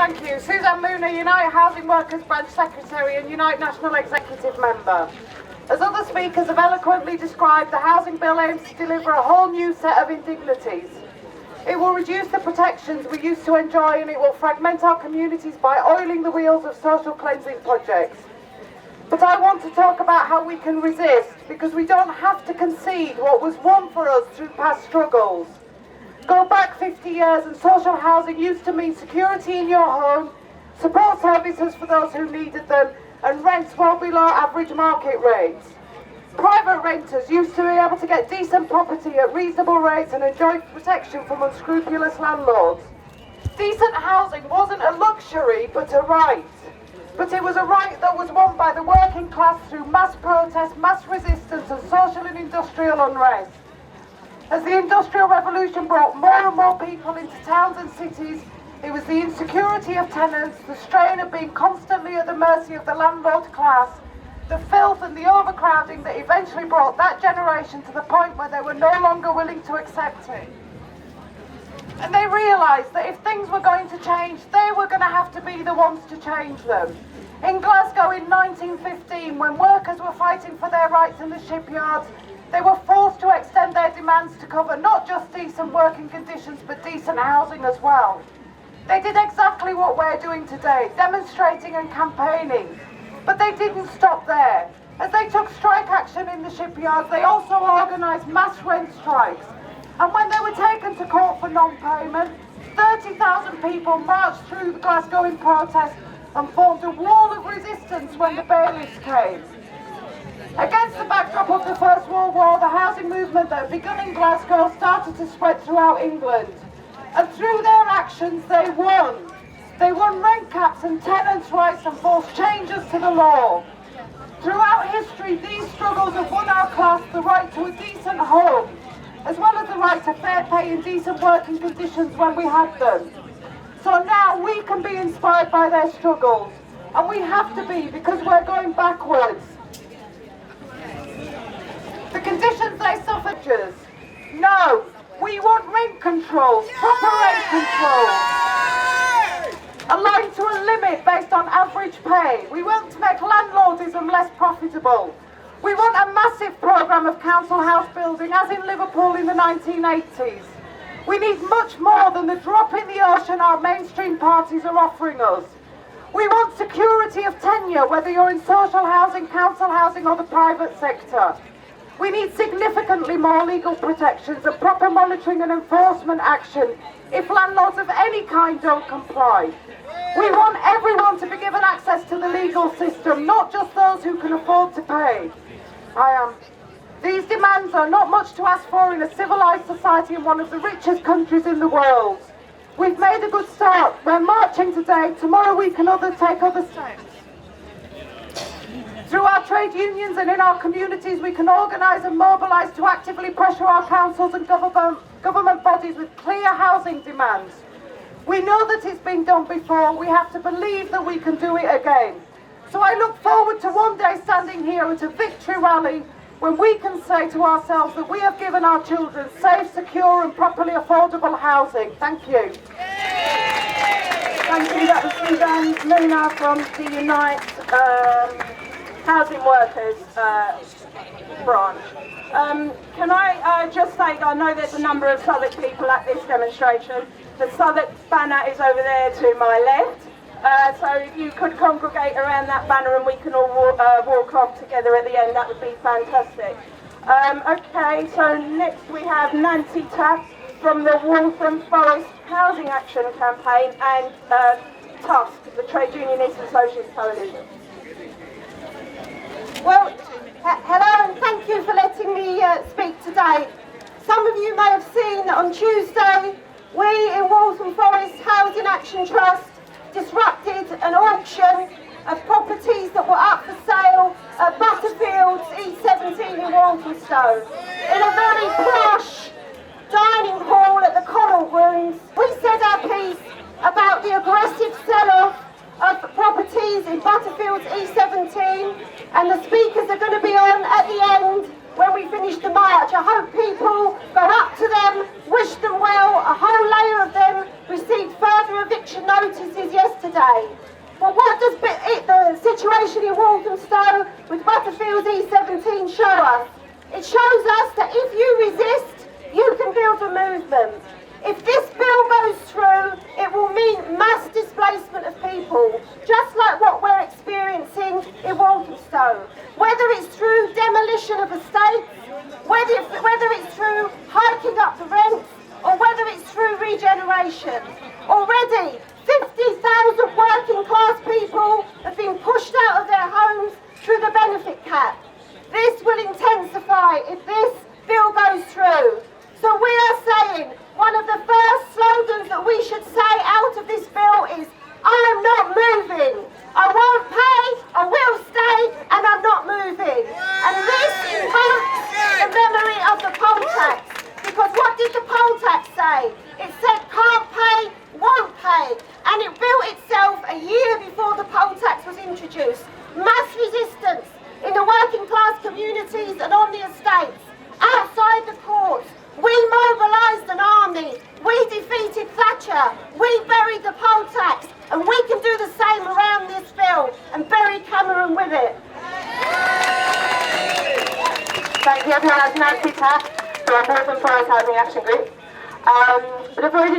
Thank you. Suzanne Muna, Unite Housing Workers Branch Secretary and Unite National Executive Member. As other speakers have eloquently described, the Housing Bill aims to deliver a whole new set of indignities. It will reduce the protections we used to enjoy, and it will fragment our communities by oiling the wheels of social cleansing projects. But I want to talk about how we can resist, because we don't have to concede what was won for us through past struggles. Go back 50 years and social housing used to mean security in your home, support services for those who needed them, and rents well below average market rates. Private renters used to be able to get decent property at reasonable rates and enjoy protection from unscrupulous landlords. Decent housing wasn't a luxury, but a right. But it was a right that was won by the working class through mass protest, mass resistance, and social and industrial unrest. As the Industrial Revolution brought more and more people into towns and cities, it was the insecurity of tenants, the strain of being constantly at the mercy of the landlord class, the filth and the overcrowding that eventually brought that generation to the point where they were no longer willing to accept it. And they realised that if things were going to change, they were going to have to be the ones to change them. In Glasgow in 1915, when workers were fighting for their rights in the shipyards, they were forced to extend their demands to cover not just decent working conditions, but decent housing as well. They did exactly what we're doing today, demonstrating and campaigning. But they didn't stop there. As they took strike action in the shipyards, they also organised mass rent strikes. And when they were taken to court for non-payment, 30,000 people marched through Glasgow in protest and formed a wall of resistance when the bailiffs came. Against the backdrop of the First World War, the housing movement that had begun in Glasgow started to spread throughout England. And through their actions, they won. They won rent caps and tenants' rights and forced changes to the law. Throughout history, these struggles have won our class the right to a decent home, as well as the right to fair pay and decent working conditions when we had them. So now we can be inspired by their struggles, and we have to be, because we're going backwards. The conditions they suffered. No, we want rent controls, proper rent controls. Aligned to a limit based on average pay. We want to make landlordism less profitable. We want a massive programme of council house building, as in Liverpool in the 1980s. We need much more than the drop in the ocean our mainstream parties are offering us. We want security of tenure, whether you're in social housing, council housing or the private sector. We need significantly more legal protections and proper monitoring and enforcement action if landlords of any kind don't comply. We want everyone to be given access to the legal system, not just those who can afford to pay. These demands are not much to ask for in a civilised society in one of the richest countries in the world. We've made a good start. We're marching today. Tomorrow we can take other steps. Through our trade unions and in our communities, we can organise and mobilise to actively pressure our councils and government bodies with clear housing demands. We know that it's been done before. We have to believe that we can do it again. So I look forward to one day standing here at a victory rally when we can say to ourselves that we have given our children safe, secure and properly affordable housing. Thank you. Thank you. That was Suzanne Muna from the Unite Housing Workers branch. Can I just say, I know there's a number of Southwark people at this demonstration. The Southwark banner is over there to my left. So if you could congregate around that banner and we can all walk off together at the end, that would be fantastic. Okay, so next we have Nancy Taaffe from the Waltham Forest Housing Action Campaign and TUSC, the Trade Unionist and Socialist Coalition. Well, hello and thank you for letting me speak today. Some of you may have seen that on Tuesday, we in Waltham Forest Housing Action Trust disrupted an auction of properties that were up for sale at Butterfield's E17 in Walthamstow. In a very plush dining hall at the Connaught Rooms, we said our piece about the aggressive sell-off of properties in Butterfield's E17, and the speakers are going to be on at the end when we finish the march. I hope people go up to them, wish them well. A whole layer of them received further eviction notices yesterday. say. But what does the situation in Walthamstow with Butterfield's E17 show us? It shows us that if you resist, you can build a movement. If this bill goes through, it will mean mass displacement of people, just like what we're experiencing in Walthamstow. Whether it's through demolition of estates, whether it's through hiking up the rents, or whether it's through regeneration. Already, 50,000 working class people have been pushed out of their homes through the benefit cap. This will intensify if this bill goes through. So we are saying one of the first slogans that we should say out of this bill is, I am not moving. I won't pay, I will stay, and I'm not moving. And this invokes the memory of the poll tax. Because what did the poll tax say? It said can't pay, won't pay. And it built itself a year before the poll tax was introduced. Mass resistance in the working class communities and on the estates, outside the courts. We mobilised an army. We defeated Thatcher. We buried the poll tax. And we can do the same around this bill and bury Cameron with it. Thank you, everyone. That's Nancy Taaffe from our Waltham Forest Housing Action Group. Before we